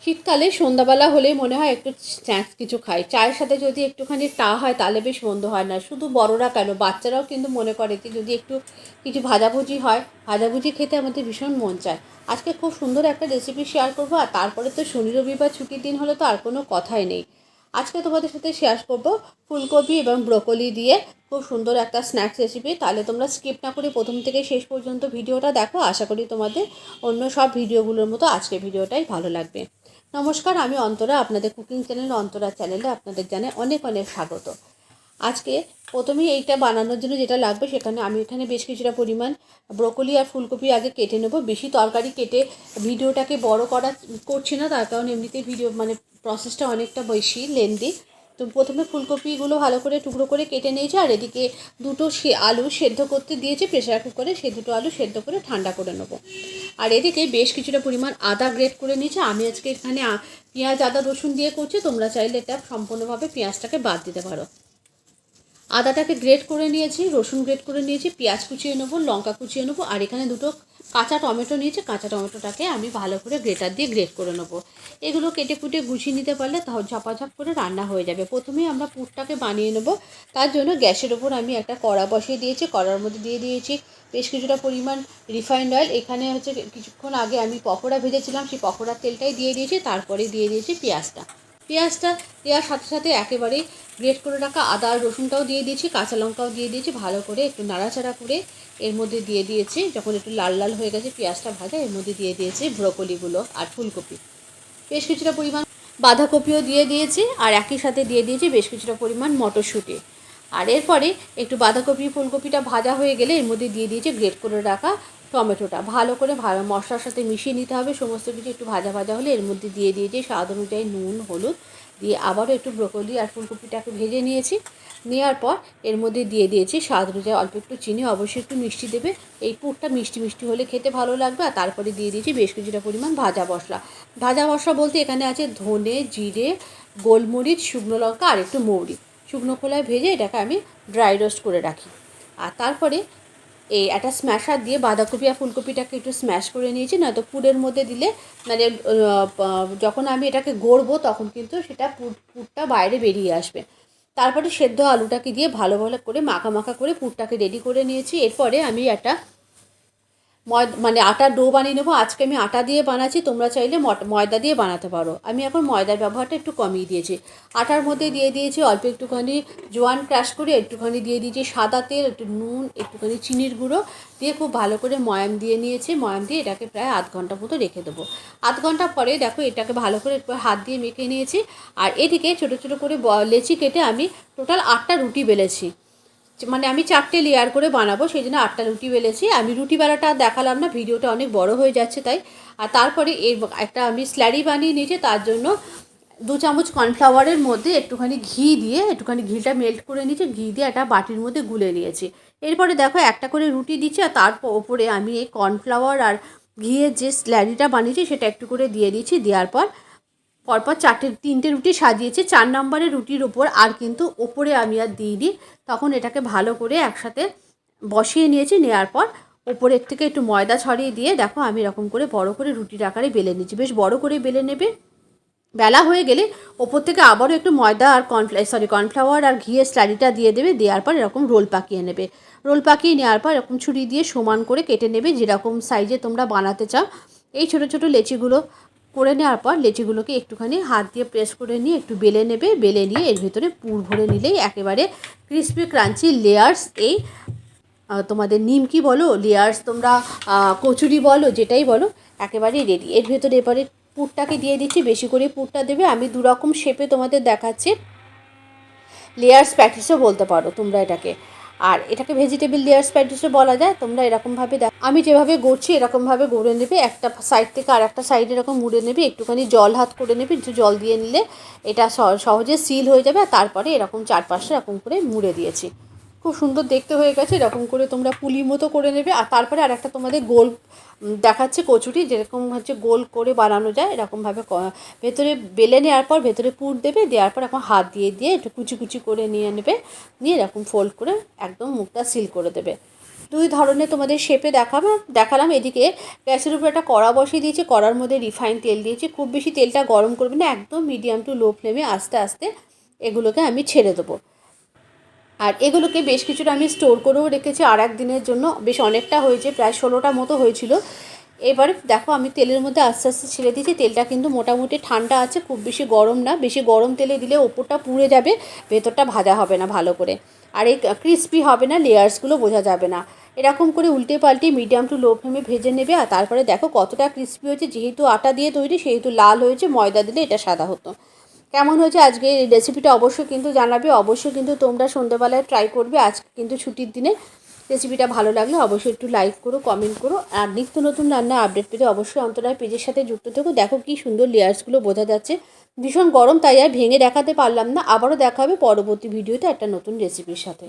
শীতকালে সন্ধ্যাবেলা হলেই মনে হয় একটু স্ন্যাক্স কিছু খাই। চায়ের সাথে যদি একটুখানি টা হয় তাহলে বেশ মন্দ হয় না। শুধু বড়রা কেন, বাচ্চারাও কিন্তু মনে করে কি যদি একটু কিছু ভাজাভুজি হয়, ভাজাভুজি খেতে আমাদের ভীষণ মন চায়। আজকে খুব সুন্দর একটা রেসিপি শেয়ার করব। আর তারপরে তো শনি রবিবার ছুটির দিন হলে তো আর কোনো কথাই নেই। আজকে তোমাদের সাথে শেয়ার করব ফুলকপি এবং ব্রোকলি দিয়ে খুব সুন্দর একটা স্ন্যাক্স রেসিপি। তাহলে তোমরা স্কিপ না করে প্রথম থেকে শেষ পর্যন্ত ভিডিওটা দেখো। আশা করি তোমাদের অন্য সব ভিডিওগুলোর মতো আজকের ভিডিওটাই ভালো লাগবে। নমস্কার, আমি অন্তরা। আপনাদের কুকিং চ্যানেল অন্তরা চ্যানেলে আপনাদের জানাই অনেক অনেক স্বাগত। আজকে প্রথমেই এইটা বানানোর জন্য যেটা লাগবে সেখানে আমি এখানে বেশ কিছুটা পরিমাণ ব্রোকলি আর ফুলকপি আগে কেটে নেব। বেশি তরকারি কেটে ভিডিওটাকে বড় করছি না, তার কারণ এমনিতেই ভিডিও প্রসেসটা অনেকটা বেশি লেন্দি। তো প্রথমে ফুলকপিগুলো ভালো করে টুকরো করে কেটে নিয়েছি। আর এদিকে দুটো আলু সেদ্ধ করতে দিয়েছি প্রেসার কুকারে। সেই দুটো আলু সেদ্ধ করে ঠান্ডা করে নেব। আর এদিকে বেশ কিছুটা পরিমাণ আদা গ্রেট করে নিয়েছি। আমি আজকে এখানে পেঁয়াজ আদা রসুন দিয়ে করছি, তোমরা চাইলে এটা সম্পূর্ণভাবে পেঁয়াজটাকে বাদ দিতে পারো। আদাটাকে গ্রেট করে নিয়েছি, রসুন গ্রেট করে নিয়েছি, পেঁয়াজ কুচিয়ে নেবো, লঙ্কা কুচিয়ে নেবো। আর এখানে দুটো কাঁচা টমেটো নিয়েছি। কাঁচা টমেটোটাকে আমি ভালো করে গ্রেটার দিয়ে গ্রেট করে নেবো। এগুলো কেটে কুটে গুছিয়ে নিতে পারলে তাও ঝপাঝপ করে রান্না হয়ে যাবে। প্রথমেই আমরা পুরটাকে বানিয়ে নেবো। তার জন্য গ্যাসের ওপর আমি একটা কড়া বসিয়ে দিয়েছি। কড়ার মধ্যে দিয়ে দিয়েছি বেশ কিছুটা পরিমাণ রিফাইন্ড অয়েল। এখানে হচ্ছে কিছুক্ষণ আগে আমি পকোড়া ভেজেছিলাম, সেই পকোড়ার তেলটাই দিয়ে দিয়েছি। তারপরে দিয়ে দিয়েছি পেঁয়াজটা দেওয়ার সাথে সাথে একেবারেই গ্রেট করে রাখা আদা আর রসুনটাও দিয়ে দিয়েছি, কাঁচা লঙ্কাও দিয়ে দিয়েছি। ভালো করে একটু নাড়াচাড়া করে এর মধ্যে দিয়ে দিয়েছি, যখন একটু লাল লাল হয়ে গেছে পেঁয়াজটা ভাজা, এর মধ্যে দিয়ে দিয়েছি ব্রোকলিগুলো আর ফুলকপি। বেশ কিছুটা পরিমাণ বাঁধাকপিও দিয়ে দিয়েছি। আর একই সাথে দিয়ে দিয়েছি বেশ কিছুটা পরিমাণ মটরশুঁটি। আর এরপরে একটু বাঁধাকপি ফুলকপিটা ভাজা হয়ে গেলে এর মধ্যে দিয়ে দিয়েছি গ্রেট করে রাখা টমেটোটা। ভালো করে মশলার সাথে মিশিয়ে নিতে হবে। সমস্ত কিছু একটু ভাজা ভাজা হলে এর মধ্যে দিয়ে দিয়েছি স্বাদ অনুযায়ী নুন হলুদ দিয়ে আবারও একটু ব্রোকলি আর ফুলকপিটাকে ভেজে নিয়েছি। নেওয়ার পর এর মধ্যে দিয়ে দিয়েছি স্বাদ অনুযায়ী অল্প একটু চিনি, অবশ্যই একটু মিষ্টি দেবে। এই পুরটা মিষ্টি মিষ্টি হলে খেতে ভালো লাগবে। আর তারপরে দিয়ে দিয়েছি বেশ কিছুটা পরিমাণ ভাজা মশলা। ভাজা মশলা বলতে এখানে আছে ধনে, জিরে, গোলমরিচ, শুকনো লঙ্কা আর একটু মৌরি। শুকনো খোলায় ভেজে এটাকে আমি ড্রাই রোস্ট করে রাখি। আর তারপরে এই একটা স্ম্যাশার দিয়ে বাঁধাকপি আর ফুলকপিটাকে একটু স্ম্যাশ করে নিয়েছি। নয়তো পুরের মধ্যে দিলে মানে যখন আমি এটাকে গড়বো তখন কিন্তু সেটা পুরটা বাইরে বেরিয়ে আসবে। তারপরে সেদ্ধ আলুটাকে দিয়ে ভালো ভালো করে মাখা মাখা করে পুরটাকে রেডি করে নিয়েছি। এরপরে আমি একটা আটার ডো বানিয়ে নেবো। আজকে আমি আটা দিয়ে বানাচ্ছি, তোমরা চাইলে ময়দা দিয়ে বানাতে পারো। আমি এখন ময়দার ব্যবহারটা একটু কমিয়ে দিয়েছি। আটার মধ্যে দিয়ে দিয়েছি অল্প একটুখানি জোয়ান ক্রাশ করে, একটুখানি দিয়ে দিয়েছি সাদা তেল, একটু নুন, একটুখানি চিনির গুঁড়ো দিয়ে খুব ভালো করে ময়াম দিয়ে নিয়েছি। ময়াম দিয়ে এটাকে প্রায় আধ ঘন্টা মতো রেখে দেবো। আধ ঘন্টা পরে দেখো এটাকে ভালো করে একটু হাত দিয়ে মেখে নিয়েছি। আর এদিকে ছোটো ছোটো করে লেচি কেটে আমি টোটাল 8টা রুটি বেলেছি। আমি 4টে লেয়ার করে বানাবো, সেই জন্য 8টা রুটি বেলেছি। আমি রুটি বেলাটা দেখালাম না, ভিডিওটা অনেক বড় হয়ে যাচ্ছে তাই। আর তারপরে একটা আমি স্ল্যারি বানিয়ে নিয়েছি। তার জন্য 2 চামচ কর্নফ্লাওয়ারের মধ্যে একটুখানি ঘি দিয়ে, একটুখানি ঘিটা মেল্ট করে নিয়েছি, ঘি দিয়ে একটা বাটির মধ্যে গুলে নিয়েছি। এরপরে দেখো একটা করে রুটি দিচ্ছি। আর তার ওপরে আমি এই কর্নফ্লাওয়ার আর ঘিয়ের যে স্ল্যারিটা বানিয়েছি সেটা একটু করে দিয়ে দিচ্ছি। দেওয়ার পর পরপর 3টে রুটি সাজিয়েছি। 4 নম্বরের রুটির ওপর আর কিন্তু ওপরে আমি আর দিইনি। তখন এটাকে ভালো করে একসাথে বসিয়ে নিয়েছি। নেওয়ার পর ওপরের থেকে একটু ময়দা ছড়িয়ে দিয়ে দেখো আমি এরকম করে বড় করে রুটির আকারে বেলে নিচ্ছি। বেশ বড় করে বেলে নেবে। বেলা হয়ে গেলে ওপর থেকে আবারও একটু ময়দা আর কর্নফ্লাওয়ার আর ঘিয়ের স্লারিটা দিয়ে দেবে। দেওয়ার পর এরকম রোল পাকিয়ে নেবে। রোল পাকিয়ে নেওয়ার পর এরকম ছুরি দিয়ে সমান করে কেটে নেবে, যেরকম সাইজে তোমরা বানাতে চাও। এই ছোটো ছোটো লেচিগুলো করে নেওয়ার পর লেচিগুলোকে একটুখানি হাত দিয়ে প্রেস করে নিয়ে একটু বেলে নেবে। বেলে নিয়ে এর ভিতরে পুর ভরে নিলেই একেবারে ক্রিসপি ক্রাঞ্চি লেয়ার্স, এই তোমাদের নিমকি বলো, লেয়ার্স তোমরা কচুরি বলো, যেটাই বলো, একেবারেই রেডি। এর ভেতরে এবারে পুরটাকে দিয়ে দিচ্ছি। বেশি করে পুরটা দেবে। আমি 2 রকম শেপে তোমাদের দেখাচ্ছি। লেয়ার্স প্যাটিসও বলতে পারো তোমরা এটাকে। আর এটাকে ভেজিটেবল লেয়ার্স প্যাটিসও বলা যায়। তোমরা এরকমভাবে আমি যেভাবে গড়ছি এরকমভাবে গড়ে নেবে। একটা সাইড থেকে আর একটা সাইড এরকম মুড়ে নেবে। একটুখানি জল হাত করে নেবে। একটু জল দিয়ে নিলে এটা সহজে সিল হয়ে যাবে। আর তারপরে এরকম চারপাশে এরকম করে মুড়ে দিয়েছি। খুব সুন্দর দেখতে হয়ে গেছে। এরকম করে তোমরা পুলি মতো করে নেবে। আর তারপরে আর একটা তোমাদের গোল দেখাচ্ছে কচুরি, যেরকম হচ্ছে গোল করে বানানো যায় এরকমভাবে ভেতরে বেলে নেওয়ার পর ভেতরে পুর দেবে। দেওয়ার পর এখন হাত দিয়ে দিয়ে একটু কুচি কুচি করে নিয়ে নেবে। নিয়ে এরকম ফোল্ড করে একদম মুখটা সিল করে দেবে। দুই ধরনের তোমাদের শেপে দেখালাম। এদিকে গ্যাসের উপর একটা কড়া বসিয়ে দিয়েছি, কড়ার মধ্যে রিফাইন তেল দিয়েছি। খুব বেশি তেলটা গরম করবে না, একদম মিডিয়াম টু লো ফ্লেমে আস্তে আস্তে এগুলোকে আমি ছেড়ে দেবো। আর এগুলোকে বেশ কিছুটা আমি স্টোর করেও রেখেছি আর একদিনের জন্য, বেশ অনেকটা হয়েছে, প্রায় 16টা মতো হয়েছিল। এবারে দেখো আমি তেলের মধ্যে আস্তে আস্তে ছেড়ে দিয়েছি। তেলটা কিন্তু মোটামুটি ঠান্ডা আছে, খুব বেশি গরম না। বেশি গরম তেলে দিলে ওপরটা পুড়ে যাবে, ভেতরটা ভাজা হবে না ভালো করে, আর এই ক্রিস্পি হবে না, লেয়ার্সগুলো বোঝা যাবে না। এরকম করে উল্টে পাল্টে মিডিয়াম টু লো ফ্লেমে ভেজে নেবে। আর তারপরে দেখো কতটা ক্রিস্পি হয়েছে, যেহেতু আটা দিয়ে তৈরি সেহেতু লাল হয়েছে, ময়দা দিলে এটা সাদা হতো। কেমন হয়েছে আজকে এই রেসিপিটা অবশ্যই কিন্তু জানাবে, অবশ্যই কিন্তু তোমরা সন্ধ্যেবেলায় ট্রাই করবে। আজকে কিন্তু ছুটির দিনে রেসিপিটা ভালো লাগলে অবশ্যই একটু লাইক করো, কমেন্ট করো। আর নিত্য নতুন রান্না আপডেট পেতে অবশ্যই অন্তরায় পেজের সাথে যুক্ত থেকো। দেখো কি সুন্দর লেয়ার্সগুলো বোঝা যাচ্ছে। ভীষণ গরম, তাই আর ভেঙে দেখাতে পারলাম না। আবারও দেখা হবে পরবর্তী ভিডিওতে একটা নতুন রেসিপির সাথে।